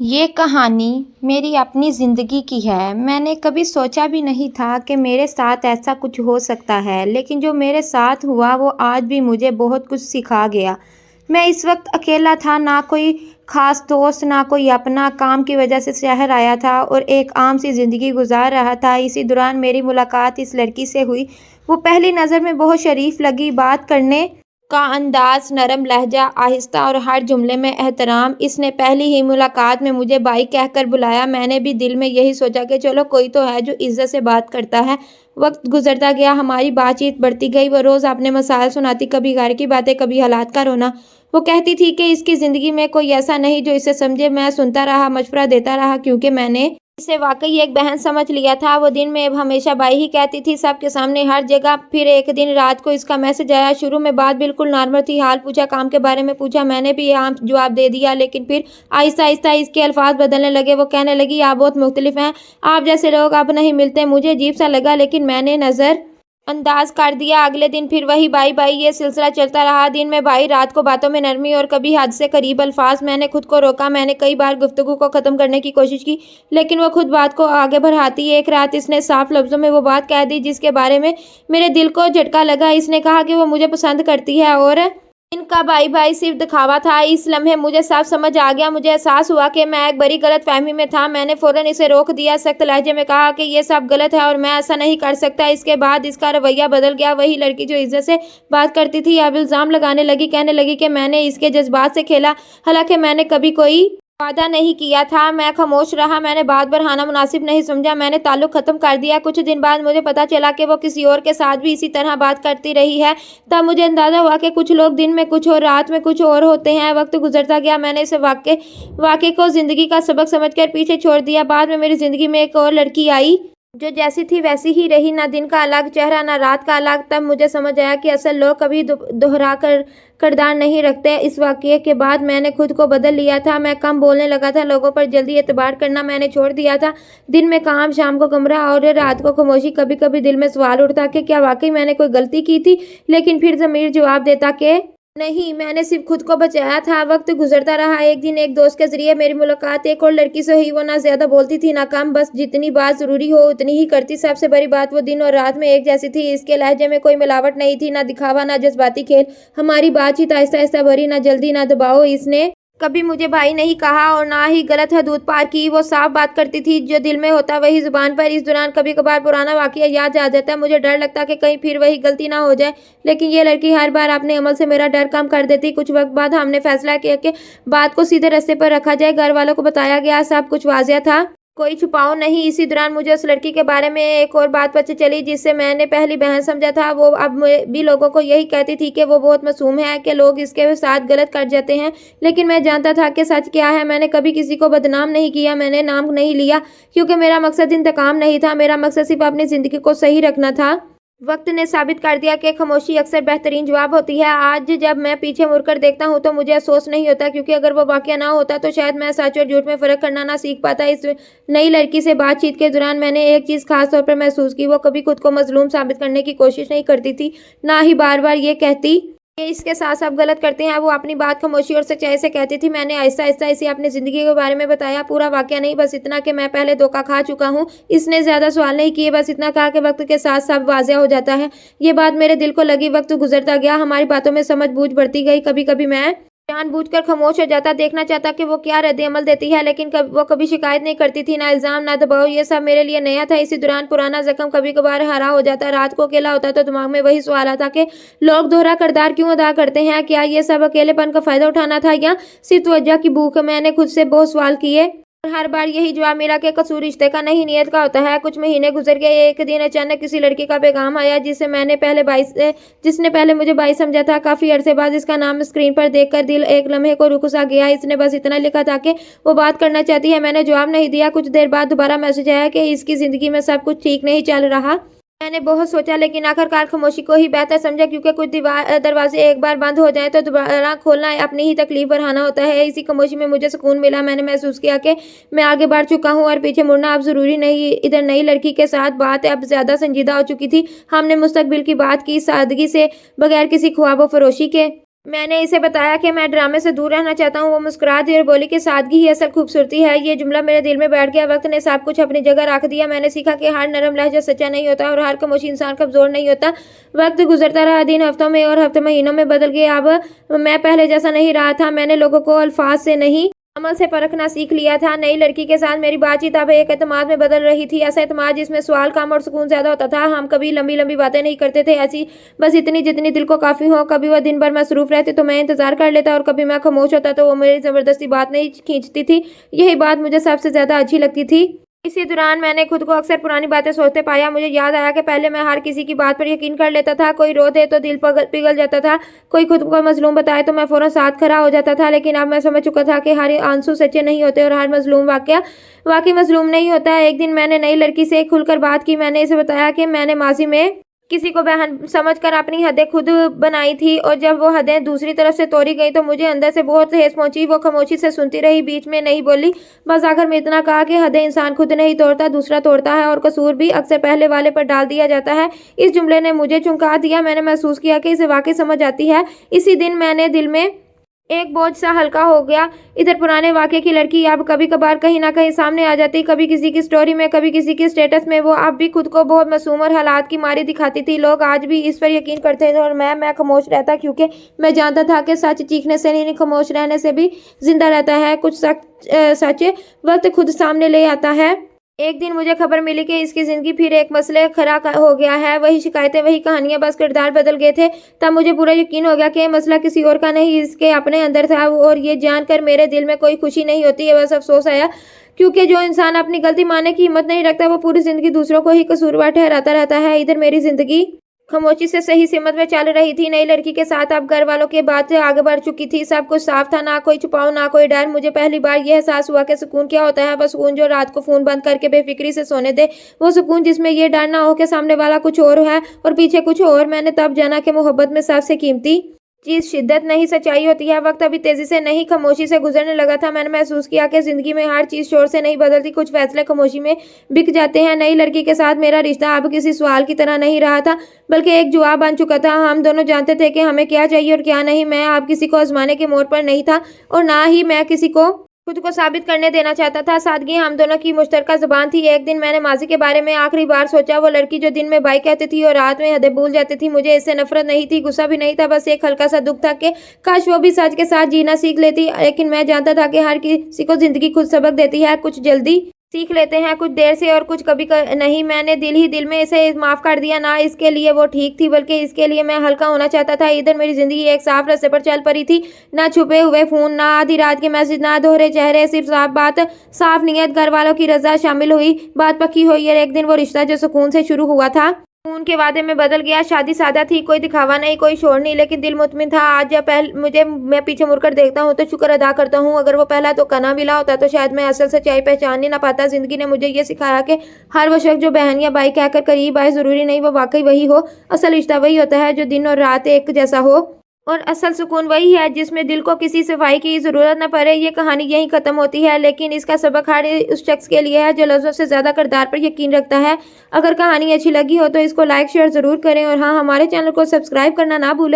یہ کہانی میری اپنی زندگی کی ہے۔ میں نے کبھی سوچا بھی نہیں تھا کہ میرے ساتھ ایسا کچھ ہو سکتا ہے، لیکن جو میرے ساتھ ہوا وہ آج بھی مجھے بہت کچھ سکھا گیا۔ میں اس وقت اکیلا تھا، نہ کوئی خاص دوست، نہ کوئی اپنا۔ کام کی وجہ سے شہر آیا تھا اور ایک عام سی زندگی گزار رہا تھا۔ اسی دوران میری ملاقات اس لڑکی سے ہوئی۔ وہ پہلی نظر میں بہت شریف لگی، بات کرنے کا انداز نرم لہجہ، آہستہ اور ہر جملے میں احترام۔ اس نے پہلی ہی ملاقات میں مجھے بھائی کہہ کر بلایا۔ میں نے بھی دل میں یہی سوچا کہ چلو کوئی تو ہے جو عزت سے بات کرتا ہے۔ وقت گزرتا گیا، ہماری بات چیت بڑھتی گئی۔ وہ روز اپنے مسائل سناتی، کبھی گھر کی باتیں، کبھی حالات کا رونا۔ وہ کہتی تھی کہ اس کی زندگی میں کوئی ایسا نہیں جو اسے سمجھے۔ میں سنتا رہا، مشورہ دیتا رہا، کیونکہ میں نے اسے واقعی ایک بہن سمجھ لیا تھا۔ وہ دن میں ہمیشہ بھائی ہی کہتی تھی، سب کے سامنے، ہر جگہ۔ پھر ایک دن رات کو اس کا میسج آیا۔ شروع میں بات بالکل نارمل تھی، حال پوچھا، کام کے بارے میں پوچھا۔ میں نے بھی عام جواب دے دیا، لیکن پھر آہستہ آہستہ اس کے الفاظ بدلنے لگے۔ وہ کہنے لگی، آپ بہت مختلف ہیں، آپ جیسے لوگ اب نہیں ملتے۔ مجھے عجیب سا لگا، لیکن میں نے نظر انداز کر دیا۔ اگلے دن پھر وہی بھائی بھائی، یہ سلسلہ چلتا رہا۔ دن میں بھائی، رات کو باتوں میں نرمی اور کبھی حد سے قریب الفاظ۔ میں نے خود کو روکا، میں نے کئی بار گفتگو کو ختم کرنے کی کوشش کی، لیکن وہ خود بات کو آگے بڑھاتی۔ ایک رات اس نے صاف لفظوں میں وہ بات کہہ دی جس کے بارے میں میرے دل کو جھٹکا لگا۔ اس نے کہا کہ وہ مجھے پسند کرتی ہے اور ان کا بھائی بھائی صرف دکھاوا تھا۔ اس لمحے مجھے سب سمجھ آ گیا۔ مجھے احساس ہوا کہ میں ایک بڑی غلط فہمی میں تھا۔ میں نے فوراً اسے روک دیا، سخت لہجے میں کہا کہ یہ سب غلط ہے اور میں ایسا نہیں کر سکتا۔ اس کے بعد اس کا رویہ بدل گیا۔ وہی لڑکی جو عزت سے بات کرتی تھی اب الزام لگانے لگی، کہنے لگی کہ میں نے اس کے جذبات سے کھیلا، حالانکہ میں نے کبھی کوئی وعدہ نہیں کیا تھا۔ میں خاموش رہا، میں نے بات بڑھانا مناسب نہیں سمجھا، میں نے تعلق ختم کر دیا۔ کچھ دن بعد مجھے پتا چلا کہ وہ کسی اور کے ساتھ بھی اسی طرح بات کرتی رہی ہے۔ تب مجھے اندازہ ہوا کہ کچھ لوگ دن میں کچھ اور رات میں کچھ اور ہوتے ہیں۔ وقت گزرتا گیا، میں نے اس واقعے کو زندگی کا سبق سمجھ کر پیچھے چھوڑ دیا۔ بعد میں میری زندگی میں ایک اور لڑکی آئی جو جیسی تھی ویسی ہی رہی، نہ دن کا الگ چہرہ، نہ رات کا الگ۔ تب مجھے سمجھ آیا کہ اصل لوگ کبھی دوہرا کردار نہیں رکھتے۔ اس واقعے کے بعد میں نے خود کو بدل لیا تھا۔ میں کم بولنے لگا تھا، لوگوں پر جلدی اعتبار کرنا میں نے چھوڑ دیا تھا۔ دن میں کام، شام کو کمرہ اور رات کو خاموشی۔ کبھی کبھی دل میں سوال اٹھتا کہ کیا واقعی میں نے کوئی غلطی کی تھی، لیکن پھر ضمیر جواب دیتا کہ نہیں، میں نے صرف خود کو بچایا تھا۔ وقت گزرتا رہا۔ ایک دن ایک دوست کے ذریعے میری ملاقات ایک اور لڑکی سے ہوئی۔ وہ نہ زیادہ بولتی تھی، نہ کم، بس جتنی بات ضروری ہو اتنی ہی کرتی۔ سب سے بڑی بات، وہ دن اور رات میں ایک جیسی تھی۔ اس کے لہجے میں کوئی ملاوٹ نہیں تھی، نہ دکھاوا، نہ جذباتی کھیل۔ ہماری بات چیت آہستہ آہستہ بڑھی، نہ جلدی، نہ دباؤ۔ اس نے کبھی مجھے بھائی نہیں کہا اور نہ ہی غلط حدود پار کی۔ وہ صاف بات کرتی تھی، جو دل میں ہوتا وہی زبان پر۔ اس دوران کبھی کبھار پرانا واقعہ یاد آ جاتا ہے۔ مجھے ڈر لگتا کہ کہیں پھر وہی غلطی نہ ہو جائے، لیکن یہ لڑکی ہر بار اپنے عمل سے میرا ڈر کم کر دیتی۔ کچھ وقت بعد ہم نے فیصلہ کیا کہ بات کو سیدھے راستے پر رکھا جائے۔ گھر والوں کو بتایا گیا، سب کچھ واضح تھا، کوئی چھپاؤ نہیں۔ اسی دوران مجھے اس لڑکی کے بارے میں ایک اور بات پتہ چلی جسے میں نے پہلی بہن سمجھا تھا۔ وہ اب بھی لوگوں کو یہی کہتی تھی کہ وہ بہت معصوم ہے، کہ لوگ اس کے ساتھ غلط کر جاتے ہیں، لیکن میں جانتا تھا کہ سچ کیا ہے۔ میں نے کبھی کسی کو بدنام نہیں کیا، میں نے نام نہیں لیا، کیونکہ میرا مقصد انتقام نہیں تھا۔ میرا مقصد صرف اپنی زندگی کو صحیح رکھنا تھا۔ وقت نے ثابت کر دیا کہ خاموشی اکثر بہترین جواب ہوتی ہے۔ آج جب میں پیچھے مڑ کر دیکھتا ہوں تو مجھے افسوس نہیں ہوتا، کیونکہ اگر وہ واقعہ نہ ہوتا تو شاید میں سچ اور جھوٹ میں فرق کرنا نہ سیکھ پاتا۔ اس نئی لڑکی سے بات چیت کے دوران میں نے ایک چیز خاص طور پر محسوس کی۔ وہ کبھی خود کو مظلوم ثابت کرنے کی کوشش نہیں کرتی تھی، نہ ہی بار بار یہ کہتی کہ اس کے ساتھ سب غلط کرتے ہیں۔ وہ اپنی بات خاموشی اور سچائی سے کہتی تھی۔ میں نے آہستہ آہستہ اسے اپنی زندگی کے بارے میں بتایا، پورا واقعہ نہیں، بس اتنا کہ میں پہلے دھوکہ کھا چکا ہوں۔ اس نے زیادہ سوال نہیں کیے، بس اتنا کہا کہ وقت کے ساتھ سب واضح ہو جاتا ہے۔ یہ بات میرے دل کو لگی۔ وقت گزرتا گیا، ہماری باتوں میں سمجھ بوجھ بڑھتی گئی۔ کبھی کبھی میں جان بوجھ کر خاموش ہو جاتا، دیکھنا چاہتا کہ وہ کیا رد عمل دیتی ہے، لیکن وہ کبھی شکایت نہیں کرتی تھی، نہ الزام، نہ دباؤ۔ یہ سب میرے لیے نیا تھا۔ اسی دوران پرانا زخم کبھی کبھار ہرا ہو جاتا۔ رات کو اکیلا ہوتا تو دماغ میں وہی سوال آتا کہ لوگ دوہرا کردار کیوں ادا کرتے ہیں؟ کیا یہ سب اکیلے پن کا فائدہ اٹھانا تھا یا صرف توجہ کی بھوک؟ میں نے خود سے بہت سوال کیے اور ہر بار یہی جواب ملا کہ قصور رشتے کا نہیں، نیت کا ہوتا ہے۔ کچھ مہینے گزر گئے۔ ایک دن اچانک کسی لڑکی کا پیغام آیا جس نے پہلے مجھے بھائی سمجھا تھا۔ کافی عرصے بعد اس کا نام اسکرین پر دیکھ کر دل ایک لمحے کو رک سا گیا۔ اس نے بس اتنا لکھا تھا کہ وہ بات کرنا چاہتی ہے۔ میں نے جواب نہیں دیا۔ کچھ دیر بعد دوبارہ میسج آیا کہ اس کی زندگی میں سب کچھ ٹھیک نہیں چل رہا۔ میں نے بہت سوچا، لیکن آخرکار خاموشی کو ہی بہتر سمجھا، کیونکہ کچھ دروازے ایک بار بند ہو جائیں تو دوبارہ کھولنا اپنی ہی تکلیف بڑھانا ہوتا ہے۔ اسی خاموشی میں مجھے سکون ملا۔ میں نے محسوس کیا کہ میں آگے بڑھ چکا ہوں اور پیچھے مڑنا اب ضروری نہیں۔ ادھر نئی لڑکی کے ساتھ بات اب زیادہ سنجیدہ ہو چکی تھی۔ ہم نے مستقبل کی بات کی، سادگی سے، بغیر کسی خواب و فروشی کے۔ میں نے اسے بتایا کہ میں ڈرامے سے دور رہنا چاہتا ہوں۔ وہ مسکرا دی اور بولی کہ سادگی ہی اصل خوبصورتی ہے۔ یہ جملہ میرے دل میں بیٹھ گیا۔ وقت نے سب کچھ اپنی جگہ رکھ دیا۔ میں نے سیکھا کہ ہر نرم لہجہ سچا نہیں ہوتا اور ہر خاموشی انسان کمزور نہیں ہوتا۔ وقت گزرتا رہا، دن ہفتوں میں اور ہفتے مہینوں میں بدل گئے۔ اب میں پہلے جیسا نہیں رہا تھا۔ میں نے لوگوں کو الفاظ سے نہیں، عمل سے پرکھنا سیکھ لیا تھا۔ نئی لڑکی کے ساتھ میری بات چیت اب ایک اعتماد میں بدل رہی تھی، ایسا اعتماد جس میں سوال کم اور سکون زیادہ ہوتا تھا۔ ہم کبھی لمبی لمبی باتیں نہیں کرتے تھے، ایسی بس اتنی جتنی دل کو کافی ہو۔ کبھی وہ دن بھر مصروف رہتے تو میں انتظار کر لیتا اور کبھی میں خاموش ہوتا تو وہ میری زبردستی بات نہیں کھینچتی تھی۔ یہی بات مجھے سب سے زیادہ اچھی لگتی تھی۔ اسی دوران میں نے خود کو اکثر پرانی باتیں سوچتے پایا۔ مجھے یاد آیا کہ پہلے میں ہر کسی کی بات پر یقین کر لیتا تھا۔ کوئی رو دے تو دل پگھل جاتا تھا، کوئی خود کو مظلوم بتائے تو میں فوراً ساتھ کھڑا ہو جاتا تھا۔ لیکن اب میں سمجھ چکا تھا کہ ہر آنسو سچے نہیں ہوتے اور ہر مظلوم واقعی مظلوم نہیں ہوتا۔ ایک دن میں نے نئی لڑکی سے کھل کر بات کی۔ میں نے اسے بتایا کہ میں نے ماضی میں کسی کو بہن سمجھ کر اپنی حدیں خود بنائی تھی اور جب وہ حدیں دوسری طرف سے توڑی گئی تو مجھے اندر سے بہت ٹھیس پہنچی۔ وہ خاموشی سے سنتی رہی، بیچ میں نہیں بولی، بس آخر میں اتنا کہا کہ حدیں انسان خود نہیں توڑتا، دوسرا توڑتا ہے اور قصور بھی اکثر پہلے والے پر ڈال دیا جاتا ہے۔ اس جملے نے مجھے چونکا دیا۔ میں نے محسوس کیا کہ اسے واقعی سمجھ آتی ہے۔ اسی دن میں نے دل میں ایک بوجھ سا ہلکا ہو گیا۔ ادھر پرانے واقعے کی لڑکی اب کبھی کبھار کہیں نہ کہیں سامنے آ جاتی، کبھی کسی کی سٹوری میں، کبھی کسی کی سٹیٹس میں۔ وہ اب بھی خود کو بہت معصوم اور حالات کی ماری دکھاتی تھی۔ لوگ آج بھی اس پر یقین کرتے تھے اور میں خاموش رہتا، کیونکہ میں جانتا تھا کہ سچ چیخنے سے نہیں، خاموش رہنے سے بھی زندہ رہتا ہے۔ کچھ سچ وقت خود سامنے لے آتا ہے۔ ایک دن مجھے خبر ملی کہ اس کی زندگی پھر ایک مسئلہ کھڑا ہو گیا ہے۔ وہی شکایتیں، وہی کہانیاں، بس کردار بدل گئے تھے۔ تب مجھے پورا یقین ہو گیا کہ یہ مسئلہ کسی اور کا نہیں، اس کے اپنے اندر تھا، اور یہ جان کر میرے دل میں کوئی خوشی نہیں ہوتی ہے، بس افسوس آیا، کیونکہ جو انسان اپنی غلطی ماننے کی ہمت نہیں رکھتا وہ پوری زندگی دوسروں کو ہی قصوروار ٹھہراتا رہتا ہے۔ ادھر میری زندگی خاموشی سے صحیح سمت میں چل رہی تھی۔ نئی لڑکی کے ساتھ اب گھر والوں کے بات آگے بڑھ چکی تھی، سب کچھ صاف تھا، نہ کوئی چھپاؤ، نہ کوئی ڈر۔ مجھے پہلی بار یہ احساس ہوا کہ سکون کیا ہوتا ہے۔ وہ سکون جو رات کو فون بند کر کے بے فکری سے سونے دے، وہ سکون جس میں یہ ڈر نہ ہو کہ سامنے والا کچھ اور ہے اور پیچھے کچھ اور۔ میں نے تب جانا کہ محبت میں سب سے قیمتی چیز شدت نہیں، سچائی ہوتی ہے۔ وقت ابھی تیزی سے نہیں، خاموشی سے گزرنے لگا تھا۔ میں نے محسوس کیا کہ زندگی میں ہر چیز شور سے نہیں بدلتی، کچھ فیصلے خاموشی میں بک جاتے ہیں۔ نئی لڑکی کے ساتھ میرا رشتہ اب کسی سوال کی طرح نہیں رہا تھا، بلکہ ایک جواب بن چکا تھا۔ ہم دونوں جانتے تھے کہ ہمیں کیا چاہیے اور کیا نہیں۔ میں اب کسی کو آزمانے کے موڑ پر نہیں تھا اور نہ ہی میں کسی کو خود کو ثابت کرنے دینا چاہتا تھا۔ سادگی ہم دونوں کی مشترکہ زبان تھی۔ ایک دن میں نے ماضی کے بارے میں آخری بار سوچا، وہ لڑکی جو دن میں بائی کہتی تھی اور رات میں حدیں بھول جاتی تھی۔ مجھے اس سے نفرت نہیں تھی، غصہ بھی نہیں تھا، بس ایک ہلکا سا دکھ تھا کہ کاش وہ بھی سچ کے ساتھ جینا سیکھ لیتی۔ لیکن میں جانتا تھا کہ ہر کسی کو زندگی خود سبق دیتی ہے، کچھ جلدی سیکھ لیتے ہیں، کچھ دیر سے اور کچھ کبھی نہیں۔ میں نے دل ہی دل میں اسے معاف کر دیا، نہ اس کے لیے وہ ٹھیک تھی بلکہ اس کے لیے میں ہلکا ہونا چاہتا تھا۔ ادھر میری زندگی ایک صاف راستے پر چل پڑی تھی، نہ چھپے ہوئے فون، نہ آدھی رات کے میسج، نہ دھورے چہرے، صرف صاف بات، صاف نیت، گھر والوں کی رضا شامل ہوئی، بات پکی ہوئی۔ اور ایک دن وہ رشتہ جو سکون سے شروع ہوا تھا خون کے وعدے میں بدل گیا۔ شادی سادہ تھی، کوئی دکھاوا نہیں، کوئی شور نہیں، لیکن دل مطمئن تھا۔ آج جب میں پیچھے مڑ کر دیکھتا ہوں تو شکر ادا کرتا ہوں، اگر وہ پہلا دھوکہ نہ ملا ہوتا تو شاید میں اصل سچائی پہچان ہی نہ پاتا۔ زندگی نے مجھے یہ سکھایا کہ ہر وہ شخص جو بہن یا بھائی کہہ کر قریب آئے ضروری نہیں وہ واقعی وہی ہو۔ اصل رشتہ وہی ہوتا ہے جو دن اور رات ایک جیسا ہو، اور اصل سکون وہی ہے جس میں دل کو کسی صفائی کی ضرورت نہ پڑے۔ یہ کہانی یہیں ختم ہوتی ہے، لیکن اس کا سبق ہر اس شخص کے لیے ہے جو لفظوں سے زیادہ کردار پر یقین رکھتا ہے۔ اگر کہانی اچھی لگی ہو تو اس کو لائک شیئر ضرور کریں، اور ہاں، ہمارے چینل کو سبسکرائب کرنا نہ بھولیں۔